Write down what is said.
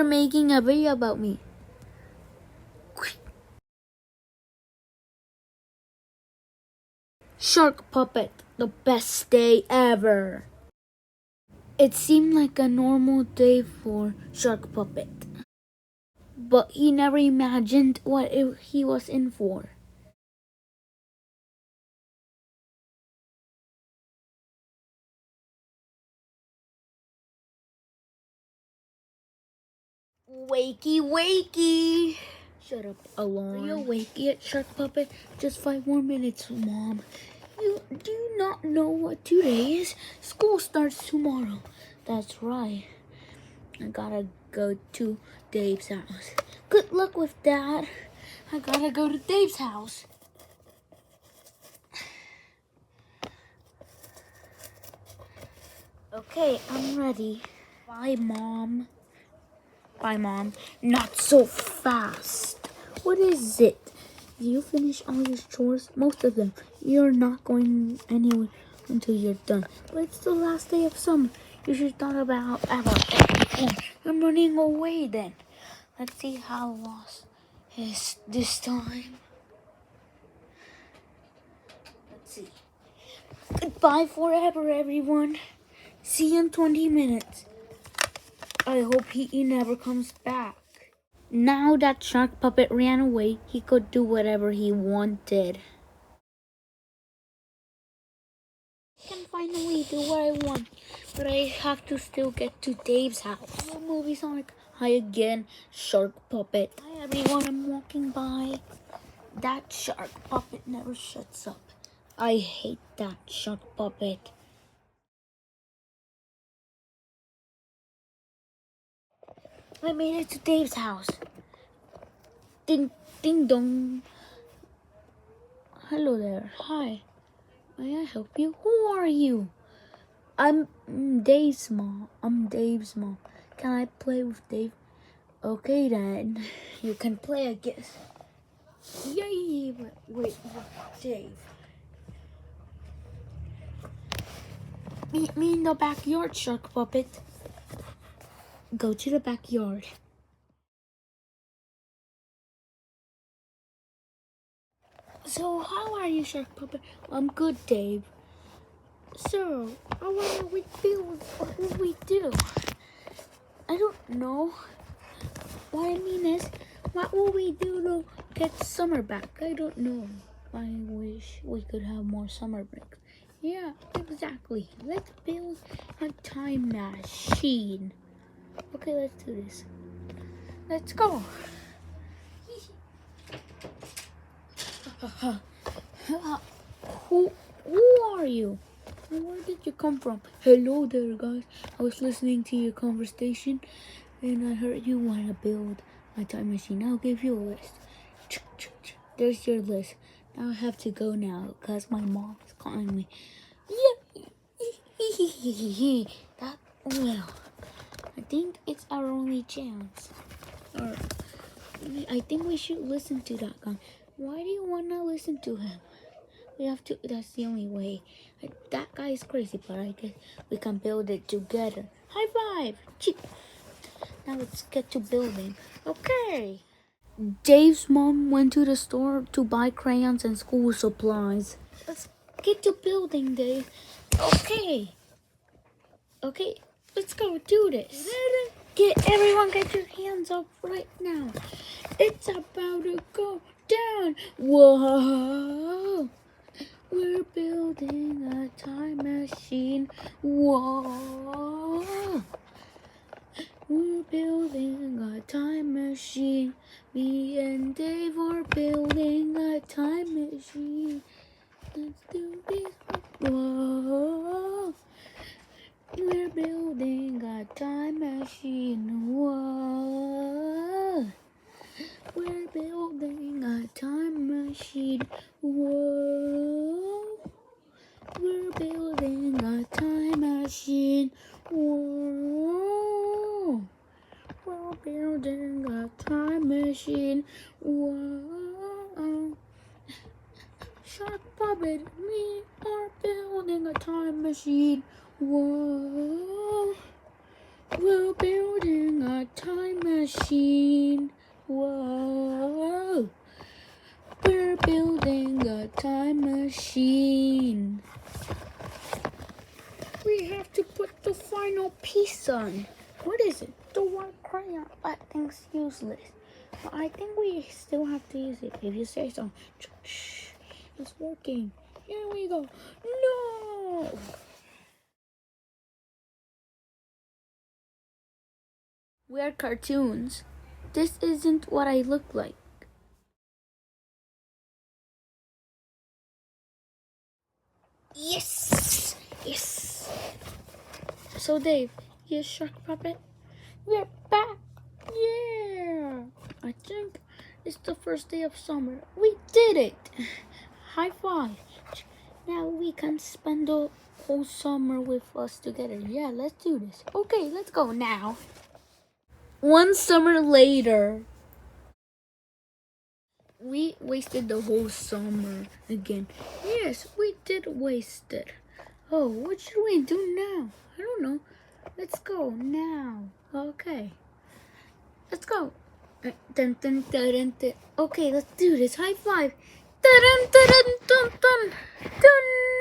They're making a video about me. Shark Puppet, the best day ever. It seemed like a normal day for Shark Puppet, but he never imagined what he was in for. Wakey, wakey! Shut up, alarm. Are you awake yet, Shark Puppet? Just 5 more minutes, Mom. You do not know what today is? School starts tomorrow. That's right. I gotta go to Dave's house. Good luck with that. I gotta go to Dave's house. Okay, I'm ready. Bye, Mom. Bye, Mom. Not so fast. What is it? Do you finish all your chores? Most of them. You're not going anywhere until you're done. But it's the last day of summer. You should thought about everything. I'm running away then. Let's see how lost is this time. Let's see. Goodbye forever, everyone. See you in 20 minutes. I hope he never comes back. Now that Shark Puppet ran away, he could do whatever he wanted. I can finally do what I want, but I have to still get to Dave's house. No movie Sonic. Hi again, Shark Puppet. Hi everyone, I'm walking by. That Shark Puppet never shuts up. I hate that Shark Puppet. I made it to Dave's house. Ding, ding dong. Hello there. Hi. May I help you? Who are you? I'm Dave's mom. Can I play with Dave? Okay then. You can play, I guess. Yay! Wait, Dave. Meet me in the backyard, Shark Puppet. Go to the backyard. So, how are you, Shark Puppet? I'm good, Dave. So, what will we do? What will we do? I don't know. What I mean is, what will we do to get summer back? I don't know. I wish we could have more summer breaks. Yeah, exactly. Let's build a time machine. Okay, let's do this. Let's go. Who are you? Where did you come from? Hello there, guys. I was listening to your conversation and I heard you want to build a time machine. I'll give you a list. There's your list. Now I have to go now because my mom is calling me. Yeah. That, well, I think it's our only chance. Or I think we should listen to that guy. Why do you want to listen to him? We have to, that's the only way. That guy is crazy, but I guess we can build it together. High five! Now let's get to building. Okay. Dave's mom went to the store to buy crayons and school supplies. Let's get to building, Dave. Okay. Okay, let's go do this. Everyone get your hands up right now. It's about to go down. Whoa. We're building a time machine. Whoa. We're building a time machine. Me and Dave are building a time machine. Let's do this. Whoa. We're building a time machine. Whoa. We're building a time machine. Whoa. We're building a time machine. Whoa. We're building a time machine. Whoa. Shark Puppet and me are building a time machine. Whoa. We're building a time machine. Whoa. We're building a time machine. We have to put the final piece on. What is it? The white crayon. That thing's useless. But I think we still have to use it if you say so. It's working. Here we go. No! We are cartoons. This isn't what I look like. Yes! Yes! So Dave, you shark puppet? We're back! Yeah! I think it's the first day of summer. We did it! High five! Now we can spend the whole summer with us together. Yeah, let's do this. Okay, let's go now. One summer later. We wasted the whole summer again. Yes, we did waste it. Oh, what should we do now? I don't know. Let's go now. Okay. Let's go. Dun, dun, dun, dun, dun. Okay, let's do this. High five. Dun, dun, dun, dun, dun, dun.